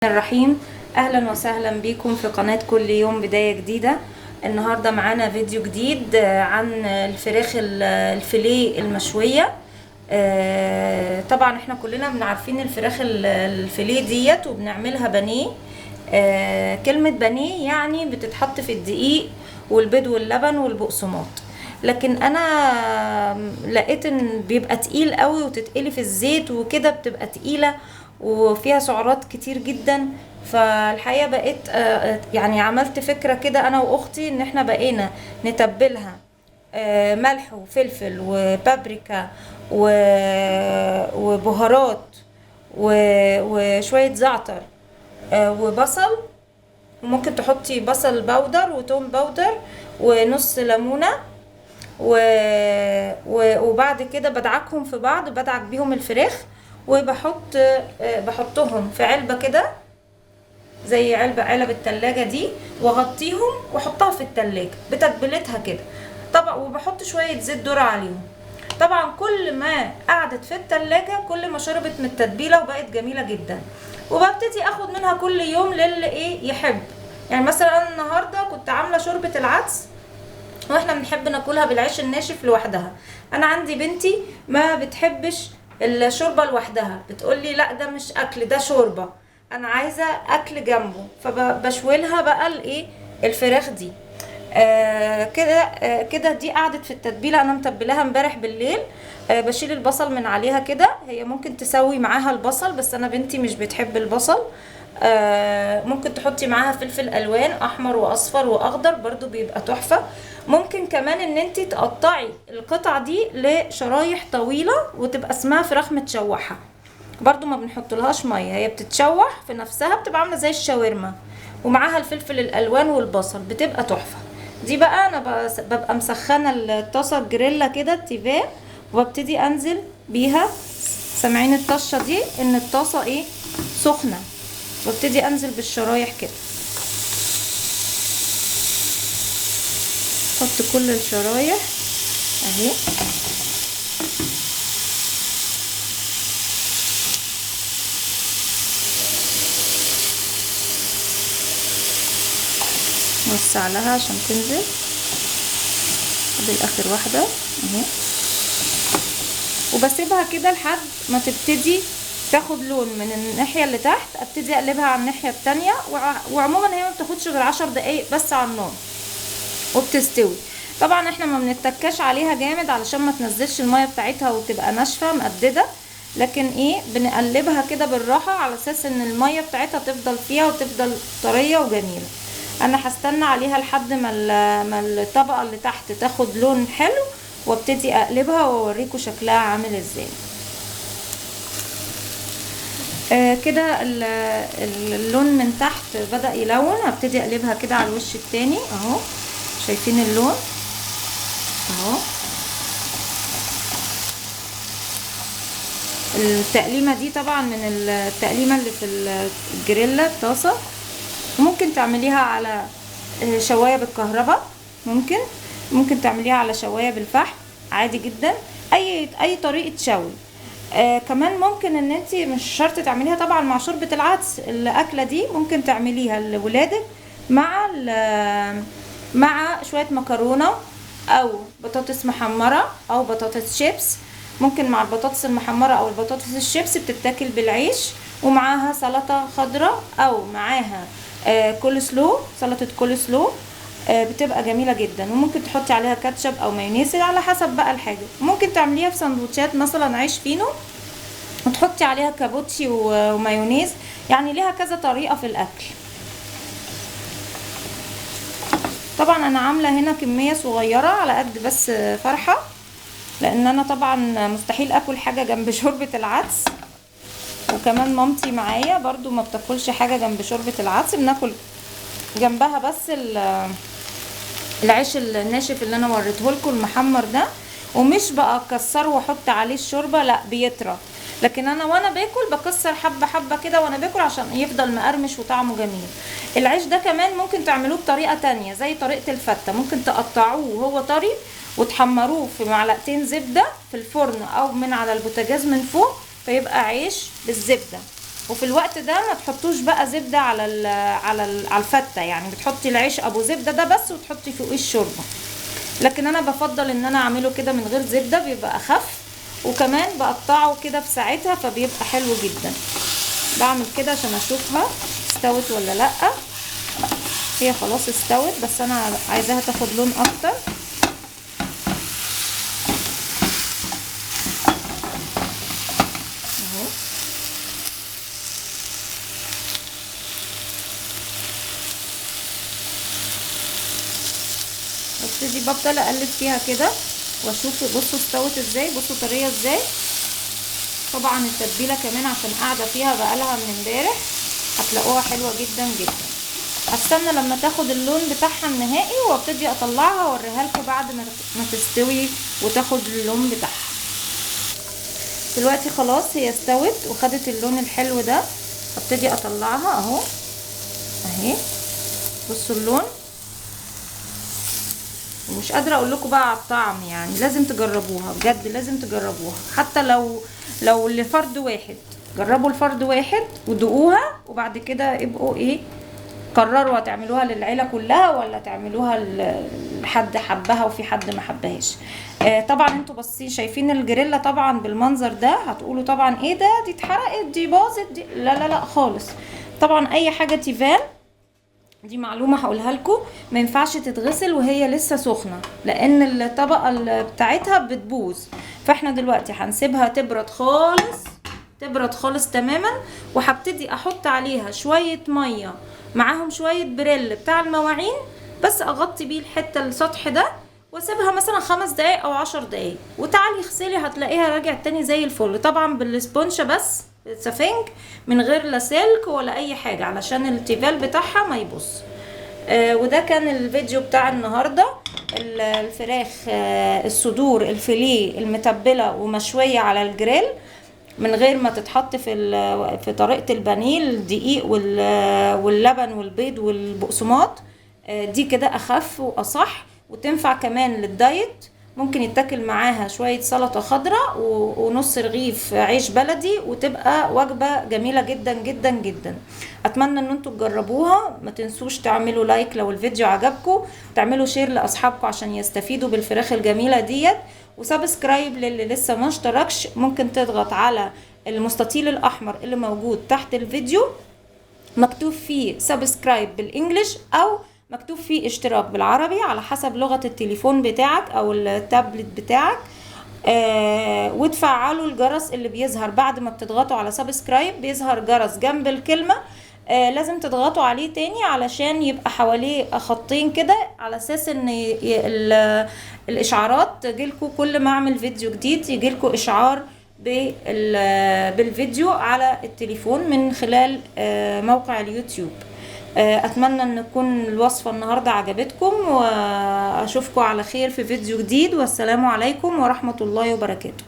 الرحيم. اهلا وسهلا بكم في قناة كل يوم بداية جديدة. النهاردة معانا فيديو جديد عن الفراخ الفيليه المشوية. طبعا احنا كلنا بنعرفين الفراخ الفيليه ديت وبنعملها بانيه. كلمة بانيه يعني بتتحط في الدقيق والبيض واللبن والبقسماط، لكن انا لقيت ان بيبقى تقيل قوي وتتقلي في الزيت وكده بتبقى تقيلة وفيها سعرات كتير جدا. فالحقيقة بقيت يعني عملت فكرة كده انا واختي ان احنا بقينا نتبلها ملح وفلفل وبابريكا وبهارات وشوية زعتر وبصل، وممكن تحطي بصل بودر وتوم بودر ونص ليمونة وبعد كده بدعكهم في بعض، بدعك بيهم الفراخ بحطهم في علبة كده زي علب التلاجة دي، واغطيهم واحطها في التلاجة بتتبيلتها كده طبعا، وبحط شوية زيت ذرة عليهم. طبعا كل ما قعدت في التلاجة كل ما شربت من التتبيلة وبقت جميلة جدا، وببتدي اخد منها كل يوم للي يحب. يعني مثلا انا النهاردة كنت عاملة شوربة العدس، واحنا بنحب ناكلها بالعيش الناشف لوحدها. انا عندي بنتي ما بتحبش الشوربه لوحدها، بتقولي لا ده مش اكل ده شوربه، انا عايزه اكل جنبه، فبشويلها بقى الفراخ دي كده دي قعدت في التتبيله. انا متبلاها امبارح بالليل. بشيل البصل من عليها كده، هي ممكن تسوي معاها البصل بس انا بنتي مش بتحب البصل. ممكن تحطي معاها فلفل الوان احمر واصفر واخضر برضو بيبقى تحفه. ممكن كمان ان انتي تقطعي القطع دي لشرايح طويله وتبقى اسمها فراخ متشوحه، برضو ما بنحطلهاش ميه، هي بتتشوح في نفسها بتبقى عامله زي الشاورما، ومعاها الفلفل الالوان والبصل بتبقى تحفه. دي بقى انا ببقى مسخنه الطاسه الجريلا كده التيفال، وببتدي انزل بيها. سامعين الطشه دي ان الطاسه سخنه، وابتدي انزل بالشرايح كده، احط كل الشرايح اهي. وسع لها عشان تنزل، ادي الاخر واحده اهي، وبسيبها كده لحد ما تبتدي تاخد لون من الناحيه اللي تحت، ابتدي اقلبها على الناحيه التانية. وعموما هي ما بتاخدش غير 10 دقايق بس على النار وبتستوي. طبعا احنا ما بنتكاش عليها جامد علشان ما تنزلش الميه بتاعتها وتبقى ناشفه مقدده، لكن بنقلبها كده بالراحه على اساس ان الميه بتاعتها تفضل فيها وتفضل طريه وجميله. انا هستنى عليها لحد ما الطبقه اللي تحت تاخد لون حلو، وابتدي اقلبها واوريكم شكلها عامل ازاي. كده اللون من تحت بدأ يلون، هبتدي اقلبها كده على الوش التاني اهو. شايفين اللون اهو. التقليمه دي طبعا من التقليمه اللي في الجريلا الطاسه، وممكن تعمليها على شوايه بالكهرباء، ممكن تعمليها على شوايه بالفحم عادي جدا، اي طريقه شوي. كمان ممكن ان انت مش شرط تعمليها طبعا مع شوربه العدس، الاكله دي ممكن تعمليها لولادك مع شويه مكرونه او بطاطس محمره او بطاطس شيبس. ممكن مع البطاطس المحمره او البطاطس الشيبس بتتاكل بالعيش، ومعاها سلطه خضراء او معاها سلطه كول سلو بتبقى جميله جدا. وممكن تحطي عليها كاتشب او مايونيز على حسب بقى الحاجه. ممكن تعمليها في سندوتشات مثلا عيش فينو وتحطي عليها كابوتشي ومايونيز، يعني ليها كذا طريقه في الاكل. طبعا انا عامله هنا كميه صغيره على قد بس فرحه، لان انا طبعا مستحيل اكل حاجه جنب شوربه العدس، وكمان مامتي معايا برضو ما بتاكلش حاجه جنب شوربه العدس، بناكل جنبها بس العيش الناشف اللي انا وريته لكم المحمر ده. ومش بقى اكسره واحط عليه الشوربه، لا بيطرى، لكن انا وانا باكل بكسر حبه حبه كده وانا باكل عشان يفضل مقرمش وطعمه جميل. العيش ده كمان ممكن تعملوه بطريقه تانية زي طريقه الفته، ممكن تقطعوه وهو طري وتحمروه في معلقتين زبده في الفرن او من على البوتاجاز من فوق، فيبقى عيش بالزبده. وفي الوقت ده ما تحطوش بقى زبده على الفته، يعني بتحطي العيش ابو زبده ده بس وتحطي فوقيه الشوربه. لكن انا بفضل ان انا اعمله كده من غير زبده، بيبقى اخف، وكمان بقطعه كده في ساعتها فبيبقى حلو جدا. بعمل كده عشان اشوفها استوت ولا لا. هي خلاص استوت، بس انا عايزاها تاخد لون اكتر. اهو ببتدي بفضل اقلب فيها كده واشوف. بصوا استوت ازاي، بصوا طريه ازاي. طبعا التتبيله كمان عشان قاعده فيها بقالها من امبارح، هتلاقوها حلوه جدا جدا. هستنى لما تاخد اللون بتاعها النهائي وابتدي اطلعها واوريها لكم بعد ما تستوي وتاخد اللون بتاعها. دلوقتي خلاص هي استوت وخدت اللون الحلو ده، هبتدي اطلعها اهو اهي. بصوا اللون، ومش قادره اقول لكم بقى على الطعم، يعني لازم تجربوها بجد، لازم تجربوها. حتى لو لفرد واحد، جربوا لفرد واحد ودوقوها، وبعد كده ابقوا ايه قرروا هتعملوها للعيله كلها ولا تعملوها لحد حبها وفي حد ما حبهاش. طبعا انتوا باصين شايفين الجريلا طبعا بالمنظر ده، هتقولوا طبعا ايه ده، دي اتحرقت، دي باظت، دي لا لا لا خالص. طبعا اي حاجه تيفال، دي معلومه هقولها لكم، ما ينفعش تتغسل وهي لسه سخنه، لان الطبقه بتاعتها بتبوظ. فاحنا دلوقتي هنسيبها تبرد خالص، تبرد خالص تماما، وهبتدي احط عليها شويه ميه معاهم شويه بريل بتاع المواعين، بس اغطي بيه الحته السطح ده واسيبها مثلا 5 دقايق او 10 دقايق، وتعالي اغسلي هتلاقيها رجعت تاني زي الفل. طبعا بالسبونشه بس سفنج، من غير لا سلك ولا اي حاجه، علشان التيفال بتاعها ما يبص. وده كان الفيديو بتاع النهارده. الفراخ الصدور الفيليه المتبله ومشويه على الجريل من غير ما تتحط في طريقه البانيه، الدقيق واللبن والبيض والبقسماط. دي كده اخف واصح، وتنفع كمان للدايت. ممكن يتاكل معاها شويه سلطه خضراء ونص رغيف عيش بلدي، وتبقى وجبه جميله جدا جدا جدا. اتمنى ان انتوا تجربوها. ما تنسوش تعملوا لايك لو الفيديو عجبكم، تعملوا شير لاصحابكم عشان يستفيدوا بالفراخ الجميله ديت، وسبسكرايب للي لسه ما اشتركش. ممكن تضغط على المستطيل الاحمر اللي موجود تحت الفيديو، مكتوب فيه سبسكرايب بالانجلش او مكتوب فيه اشتراك بالعربي على حسب لغة التليفون بتاعك او التابلت بتاعك. وتفعلوا الجرس اللي بيظهر بعد ما بتضغطوا على سبسكرايب، بيظهر جرس جنب الكلمة. لازم تضغطوا عليه تاني علشان يبقى حواليه خطين كده، على اساس ان الاشعارات تجيلكوا كل ما اعمل فيديو جديد، يجيلكوا اشعار بالفيديو على التليفون من خلال موقع اليوتيوب. اتمنى ان تكون الوصفة النهاردة عجبتكم، واشوفكم على خير في فيديو جديد، والسلام عليكم ورحمة الله وبركاته.